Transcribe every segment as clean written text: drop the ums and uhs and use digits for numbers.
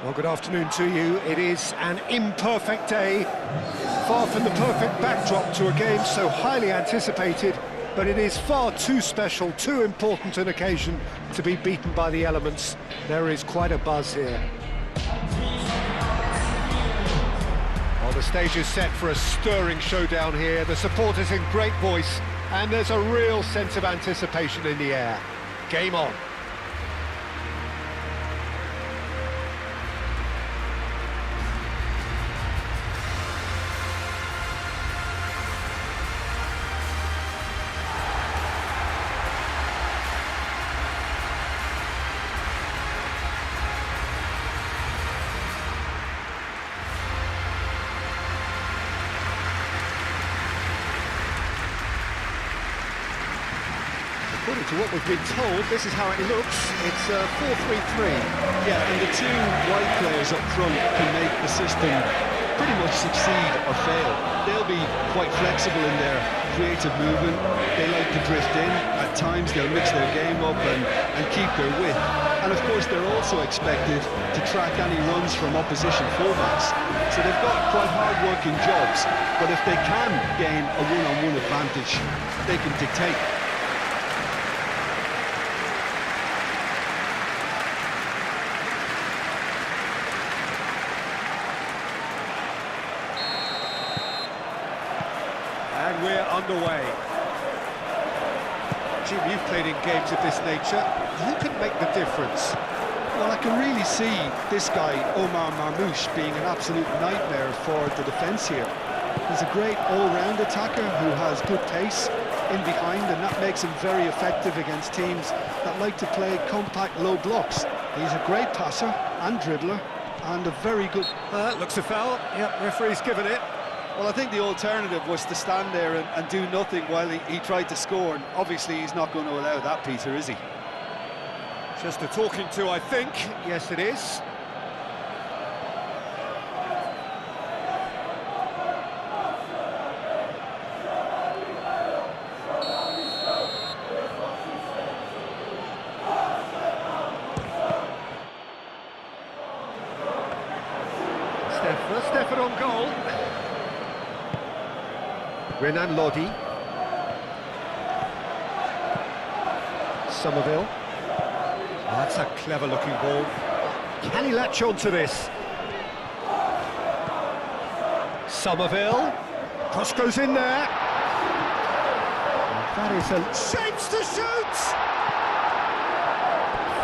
Well, good afternoon to you. It is an imperfect day, far from the perfect backdrop to a game so highly anticipated, but it is far too special, too important an occasion to be beaten by the elements. There is quite a buzz here. Well, the stage is set for a stirring showdown here. The supporters in great voice, and there's a real sense of anticipation in the air. Game on. According to what we've been told, this is how it looks. It's 4-3-3. Yeah, and the two wide players up front can make the system pretty much succeed or fail. They'll be quite flexible in their creative movement. They like to drift in. At times they'll mix their game up and keep their width. And of course they're also expected to track any runs from opposition fullbacks. So they've got quite hard-working jobs, but if they can gain a one-on-one advantage, they can dictate. And we're underway. Jim, you've played in games of this nature. Who can make the difference? Well, I can really see this guy, Omar Marmoush, being an absolute nightmare for the defence here. He's a great all-round attacker who has good pace in behind, and that makes him very effective against teams that like to play compact low blocks. He's a great passer and dribbler, and a very good... Looks a foul. Yep, referee's given it. Well, I think the alternative was to stand there and do nothing while he tried to score, and obviously he's not going to allow that, Peter, is he? Just a talking to, I think. Yes, it is. Stefan on goal. Renan Lodi. Somerville. Oh, that's a clever-looking ball. Can he latch on to this? Somerville. Cross goes in there. And that is a... Shapes to shoot!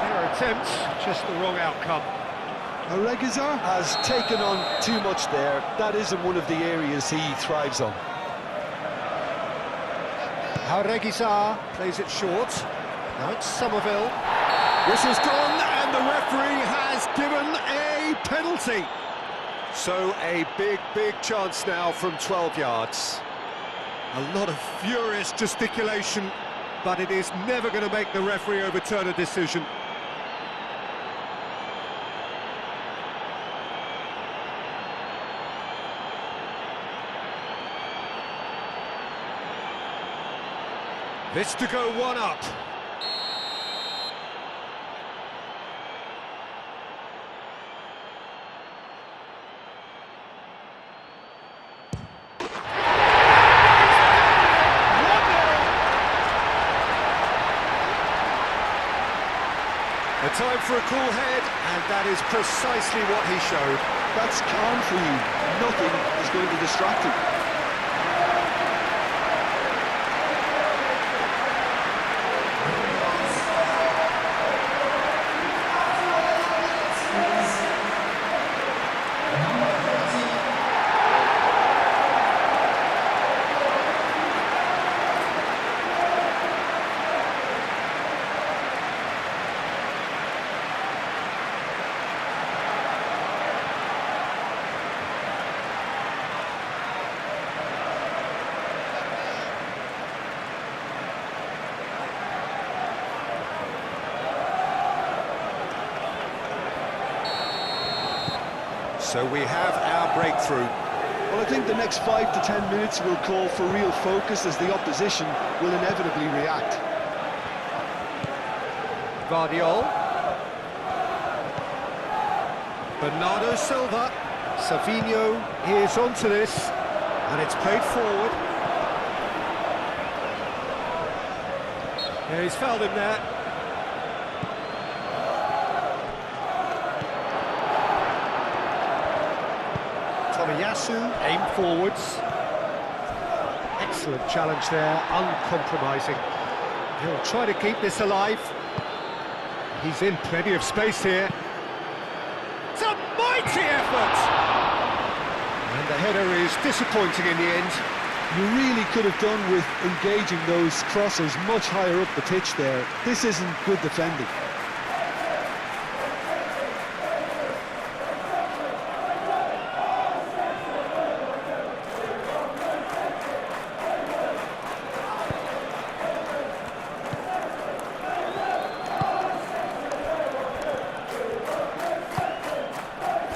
Fair attempt, just the wrong outcome. Regizar has taken on too much there. That isn't one of the areas he thrives on. Regizar plays it short. Now it's Somerville. Whistle's gone, and the referee has given a penalty. So a big chance now from 12 yards. A lot of furious gesticulation, but it is never going to make the referee overturn a decision. This to go one up. A time for a cool head, and that is precisely what he showed. That's calm for you. Nothing is going to distract him. So we have our breakthrough. Well, I think the next 5 to 10 minutes will call for real focus, as the opposition will inevitably react. Guardiol. Bernardo Silva. Savinho is onto this, and it's played forward. Yeah, he's fouled him there. Tomiyasu, aim forwards. Excellent challenge there, uncompromising. He'll try to keep this alive. He's in plenty of space here. It's a mighty effort! And the header is disappointing in the end. You really could have done with engaging those crosses much higher up the pitch there. This isn't good defending.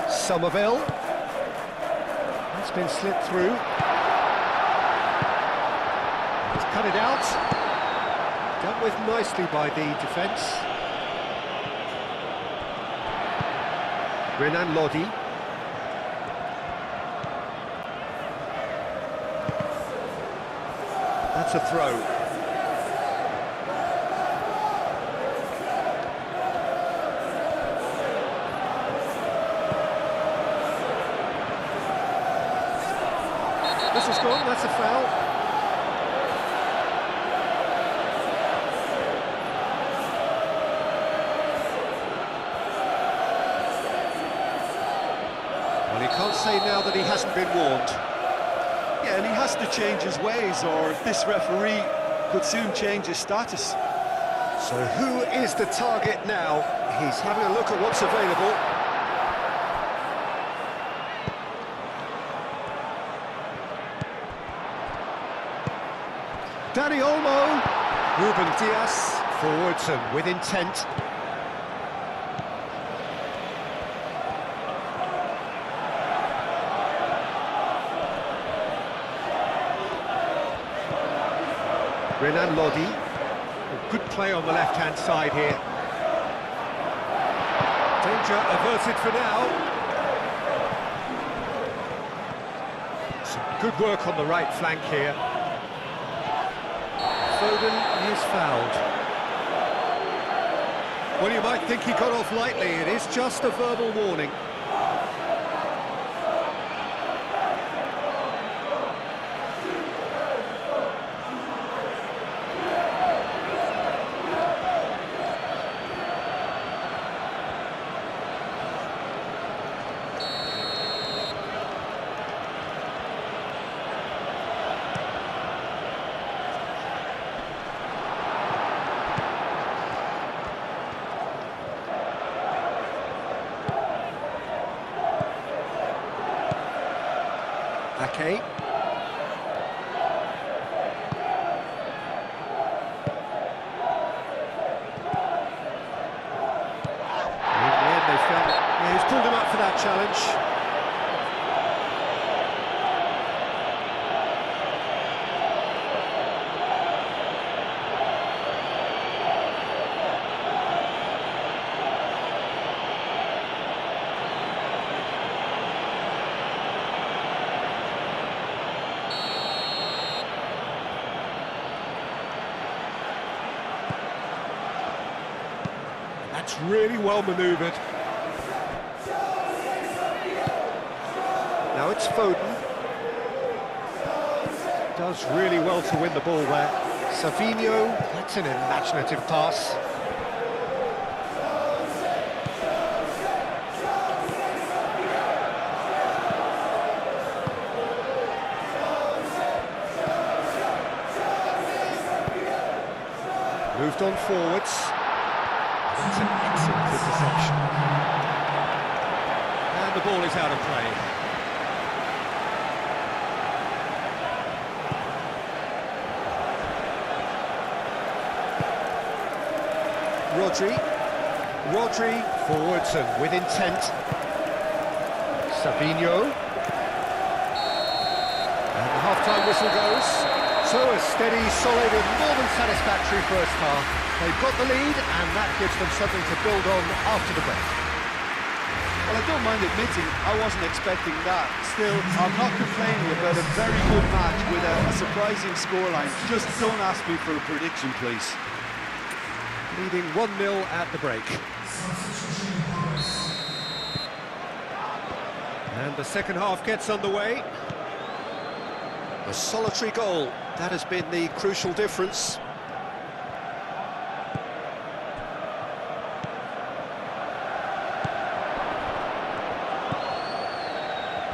Somerville. That's been slipped through. He's cut it out. Dealt with nicely by the defence. Renan Lodi. That's a throw. This is gone, that's a foul. Well, you can't say now that he hasn't been warned. Yeah, and he has to change his ways, or this referee could soon change his status. So who is the target now? He's having a look at what's available. Dani Olmo, Ruben Dias, forwards and with intent. Renan Lodi, good play on the left-hand side here. Danger averted for now. Some good work on the right flank here. Foden is fouled. Well, you might think he got off lightly. It is just a verbal warning. Okay. In the end, they felt he's pulled him up for that challenge. That's really well manoeuvred. Now it's Foden. Does really well to win the ball there. Savinho, that's an imaginative pass. Moved on forwards. It's an excellent interception. And the ball is out of play. Rodri, forwards and with intent. Savinho. And the half-time whistle goes. So a steady, solid and more than satisfactory first half. They've got the lead and that gives them something to build on after the break. Well, I don't mind admitting I wasn't expecting that. Still, I'm not complaining about a very good match with a surprising scoreline. Just don't ask me for a prediction, please. Leading 1-0 at the break. And the second half gets underway. A solitary goal, that has been the crucial difference.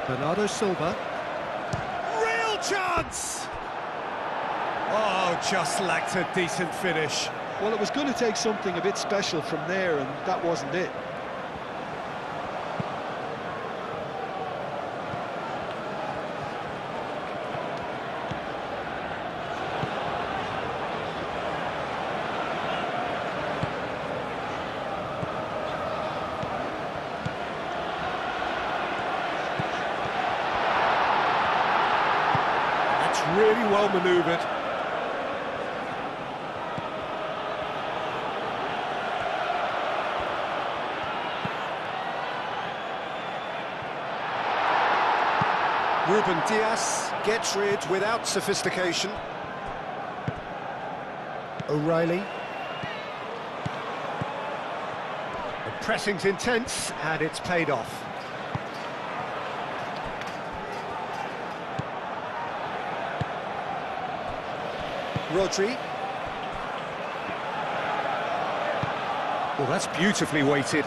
Bernardo Silva. Real chance! Oh, just lacked a decent finish. Well, it was going to take something a bit special from there, and that wasn't it. Really well manoeuvred. Ruben Dias gets rid without sophistication. O'Reilly. The pressing's intense and it's paid off. Rodri. Well, that's beautifully weighted.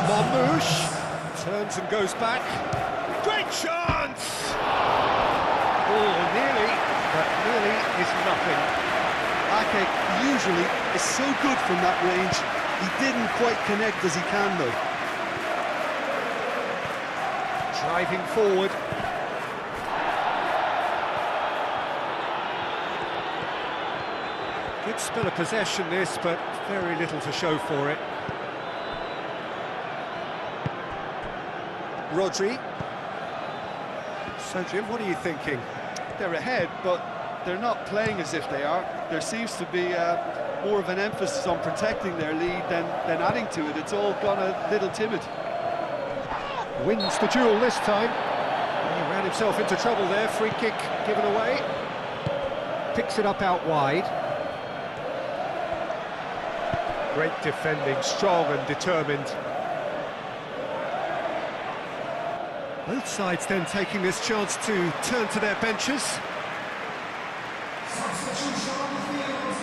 Marmouche turns and goes back. Great chance! Oh, nearly, but nearly is nothing. Ake usually is so good from that range. He didn't quite connect as he can, though. Driving forward. Good spell of possession this, but very little to show for it. Rodri. So, Jim, what are you thinking? They're ahead, but they're not playing as if they are. There seems to be more of an emphasis on protecting their lead than adding to it. It's all gone a little timid. Wins the duel this time. He ran himself into trouble there. Free kick given away. Picks it up out wide. Great defending, strong and determined. Both sides then taking this chance to turn to their benches. Substitution on the field.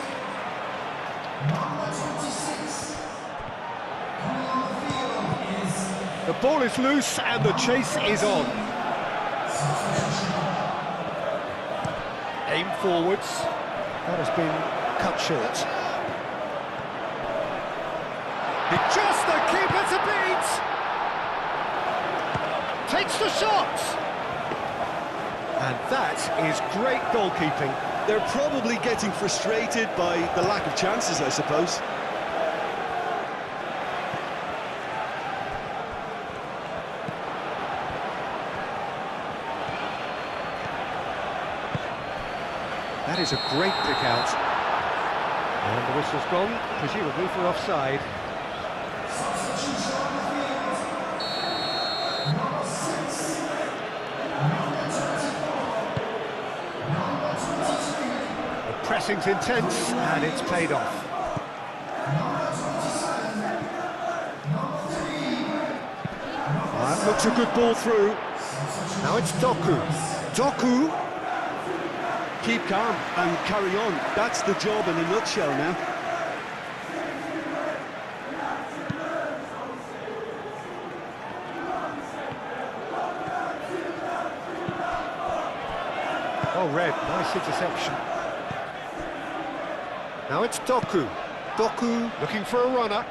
Number 26. Coming on the field is... The ball is loose and the chase is on. Aim forwards. That has been cut short. Just the keeper to beat! Takes the shot! And that is great goalkeeping. They're probably getting frustrated by the lack of chances, I suppose. That is a great pick out. And the whistle's gone, presumably for offside. Substitution on the field. Number 6. Number 24. Number 23. The pressing's intense and it's paid off. Number 27. Number 3. That looks a good ball through. Now it's Doku. Doku. Keep calm and carry on. That's the job in a nutshell now. Oh, red, nice interception. Now it's Doku. Doku looking for a runner.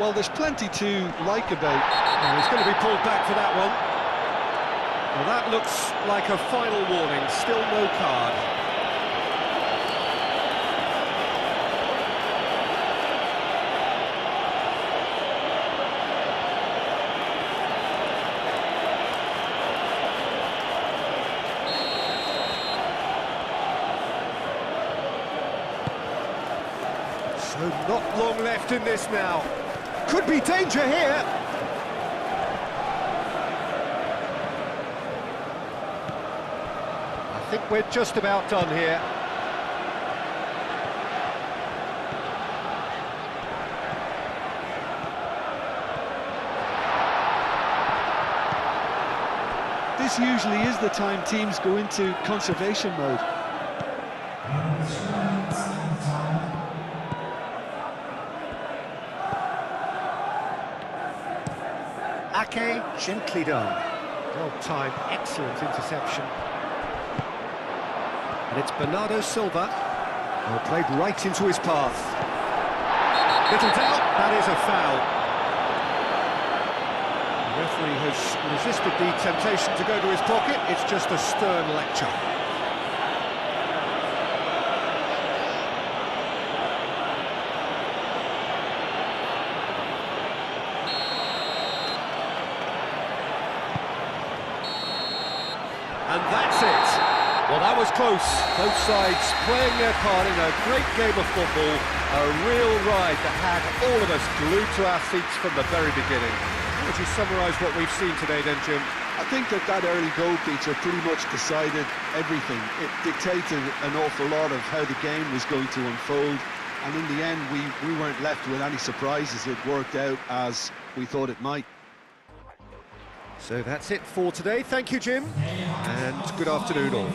Well, there's plenty to like about. Oh, he's going to be pulled back for that one. Well, that looks like a final warning. Still no card. So not long left in this now. Could be danger here. I think we're just about done here. This usually is the time teams go into conservation mode. Ake, gently done. Well timed, excellent interception. And it's Bernardo Silva. Well, played right into his path. Little doubt, that is a foul. The referee has resisted the temptation to go to his pocket. It's just a stern lecture. And that's it. Well, that was close. Both sides playing their part in a great game of football. A real ride that had all of us glued to our seats from the very beginning. How would you summarise what we've seen today then, Jim? I think that early goal feature pretty much decided everything. It dictated an awful lot of how the game was going to unfold. And in the end, we weren't left with any surprises. It worked out as we thought it might. So that's it for today. Thank you, Jim, and good afternoon all.